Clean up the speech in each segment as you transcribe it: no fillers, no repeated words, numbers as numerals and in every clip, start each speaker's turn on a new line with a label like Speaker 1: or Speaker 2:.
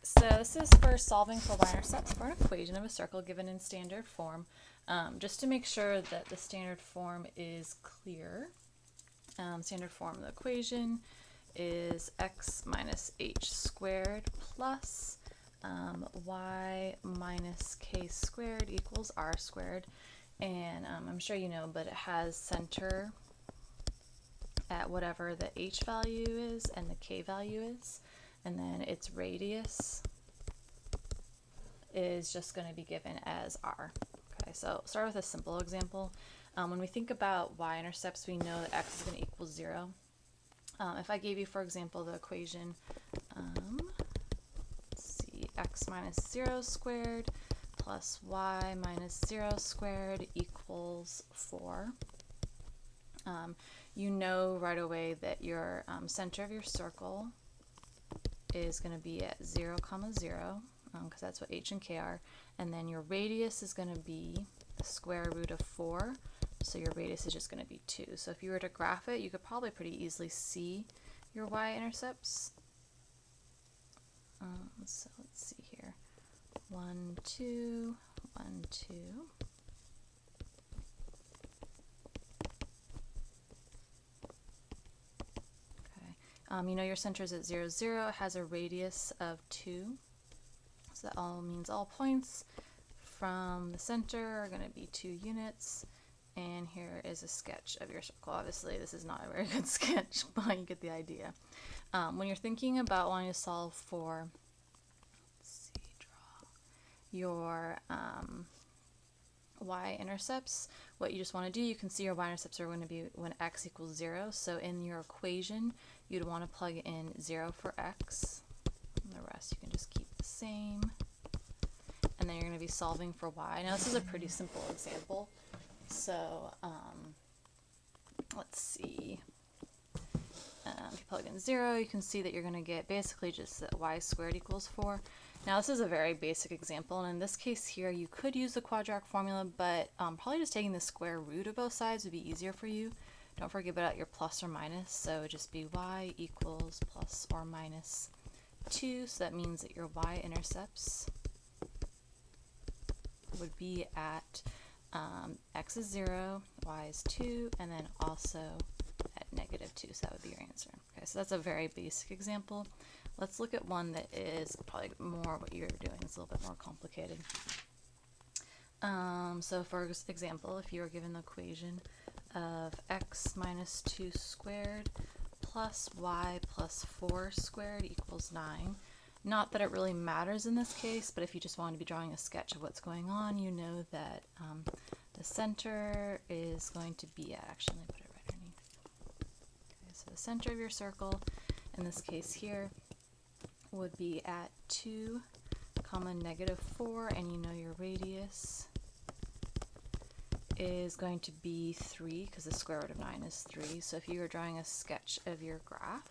Speaker 1: So this is for solving for y-intercepts for an equation of a circle given in standard form. Just to make sure that the standard form is clear, standard form of the equation is x minus h squared plus y minus k squared equals r squared. And I'm sure you know, but it has center at whatever the h value is and the k value is, and then its radius is just going to be given as r. Okay, so start with a simple example. When we think about y-intercepts, we know that x is going to equal 0. If I gave you, for example, the equation, let's see, x minus 0 squared plus y minus 0 squared equals 4. You know right away that your center of your circle is going to be at 0, 0, because that's what h and k are, and then your radius is going to be the square root of 4, so your radius is just going to be 2. So if you were to graph it, you could probably pretty easily see your y-intercepts. So let's see here, 1, 2, 1, 2. You know your center is at 0, 0. It has a radius of 2. So that all means all points from the center are going to be 2 units. And here is a sketch of your circle. Obviously, this is not a very good sketch, but you get the idea. When you're thinking about wanting to solve for, let's see, draw your y-intercepts, what you just want to do, you can see your y-intercepts are going to be when x equals 0. So in your equation, you'd want to plug in 0 for x, and the rest you can just keep the same. And then you're going to be solving for y. Now this is a pretty simple example. So let's see. If you plug in 0, you can see that you're going to get basically just that y squared equals 4. Now this is a very basic example, and in this case here you could use the quadratic formula, but probably just taking the square root of both sides would be easier for you. Don't forget about your plus or minus, so it would just be y equals plus or minus 2, so that means that your y-intercepts would be at x is 0, y is 2, and then also at negative 2, so that would be your answer. Okay, so that's a very basic example. Let's look at one that is probably more what you're doing. It's a little bit more complicated. So for example, if you were given the equation of x minus 2 squared plus y plus 4 squared equals 9. Not that it really matters in this case, but if you just want to be drawing a sketch of what's going on, you know that the center is going to be at, actually let me put it right underneath. Okay, so the center of your circle, in this case here, would be at 2, negative 4, and you know your radius is going to be 3, because the square root of 9 is 3. So if you were drawing a sketch of your graph,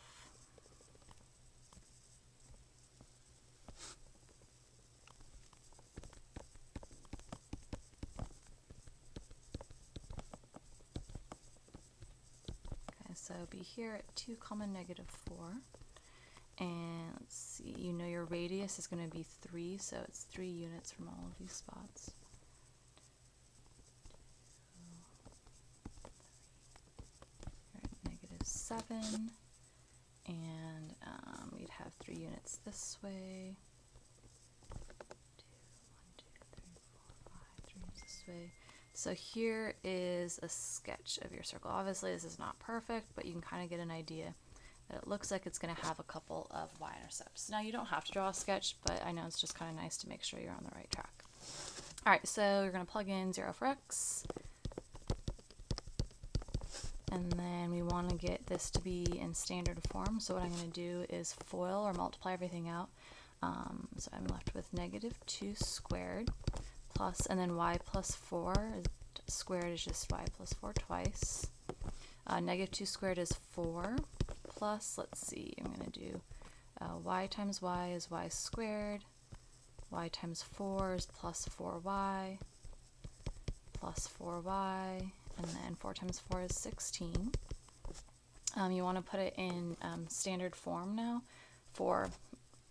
Speaker 1: okay, so be here at 2, negative 4. And let's see, you know your radius is going to be 3, so it's 3 units from all of these spots. You're at negative 7, and we'd have 3 units this way. 1, 2, 3, 4, 5, 3 units this way. So here is a sketch of your circle. Obviously this is not perfect, but you can kind of get an idea that it looks like it's going to have a couple of y-intercepts. Now you don't have to draw a sketch, but I know it's just kind of nice to make sure you're on the right track. Alright, so you're going to plug in 0 for x, and then we want to get this to be in standard form, so what I'm going to do is FOIL or multiply everything out. So I'm left with negative 2 squared plus, and then y plus 4 squared is just y plus 4 twice. Negative 2 squared is 4. Plus, let's see, I'm going to do y times y is y squared, y times 4 is plus 4y, plus 4y, and then 4 times 4 is 16. You want to put it in standard form now for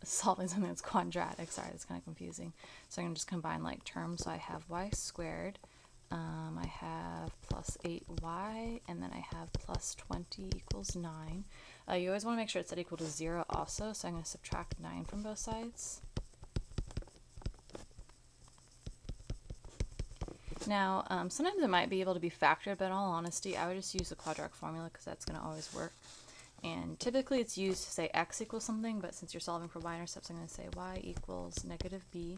Speaker 1: solving something that's quadratic. Sorry, that's kind of confusing. So I'm going to just combine like terms. So I have y squared, I have plus 8y, and then I have plus 20 equals 9. You always want to make sure it's set equal to 0 also, so I'm going to subtract 9 from both sides. Now, sometimes it might be able to be factored, but in all honesty, I would just use the quadratic formula because that's going to always work. And typically it's used to say x equals something, but since you're solving for y-intercepts, I'm going to say y equals negative b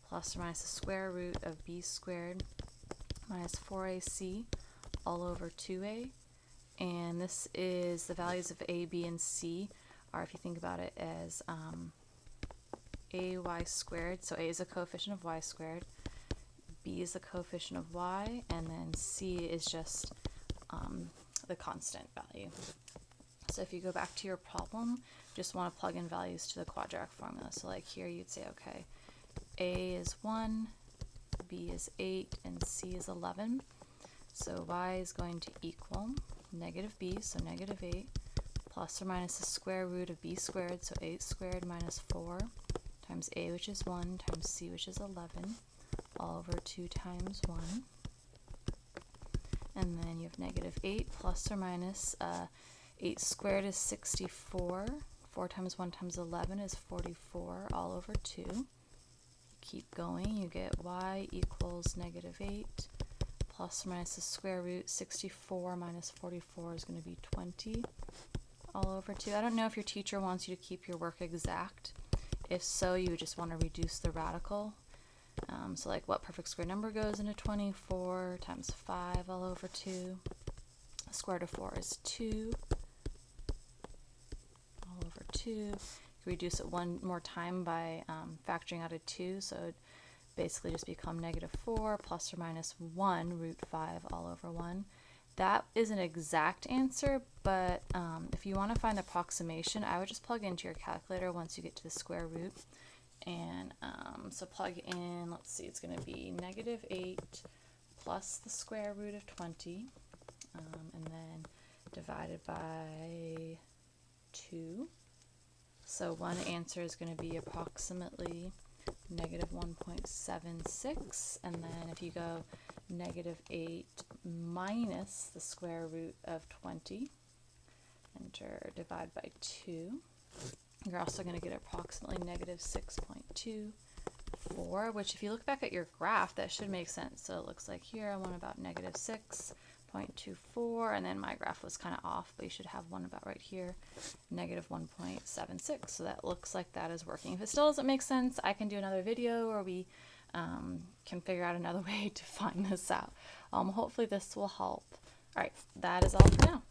Speaker 1: plus or minus the square root of b squared minus 4ac all over 2a. And this is the values of a, b, and c are, if you think about it, as ay squared. So a is a coefficient of y squared, b is the coefficient of y, and then c is just the constant value. So if you go back to your problem, just want to plug in values to the quadratic formula. So like here you'd say, okay, a is 1, b is 8, and c is 11. So y is going to equal negative b, so negative 8, plus or minus the square root of b squared, so 8 squared minus 4, times a, which is 1, times c, which is 11, all over 2 times 1. And then you have negative 8 plus or minus 8 squared is 64. 4 times 1 times 11 is 44, all over 2. Keep going, you get y equals negative 8 plus or minus the square root. 64 minus 44 is going to be 20, all over 2. I don't know if your teacher wants you to keep your work exact. If so, you would just want to reduce the radical. So like what perfect square number goes into 24 times 5 all over 2. The square root of 4 is 2 all over 2. You can reduce it one more time by factoring out a 2, so it basically just become negative 4 plus or minus 1 root 5 all over 1. That is an exact answer, but if you want to find the approximation, I would just plug into your calculator once you get to the square root. And so plug in, let's see, it's going to be negative 8 plus the square root of 20, and then divided by 2. So one answer is going to be approximately negative 1.76, and then if you go negative 8 minus the square root of 20, enter divide by 2, you're also going to get approximately negative 6.24, which if you look back at your graph, that should make sense. So it looks like here I want about negative 6.24, and then my graph was kind of off, but you should have one about right here, negative 1.76. So that looks like that is working. If it still doesn't make sense, I can do another video where we can figure out another way to find this out. Hopefully this will help. All right, that is all for now.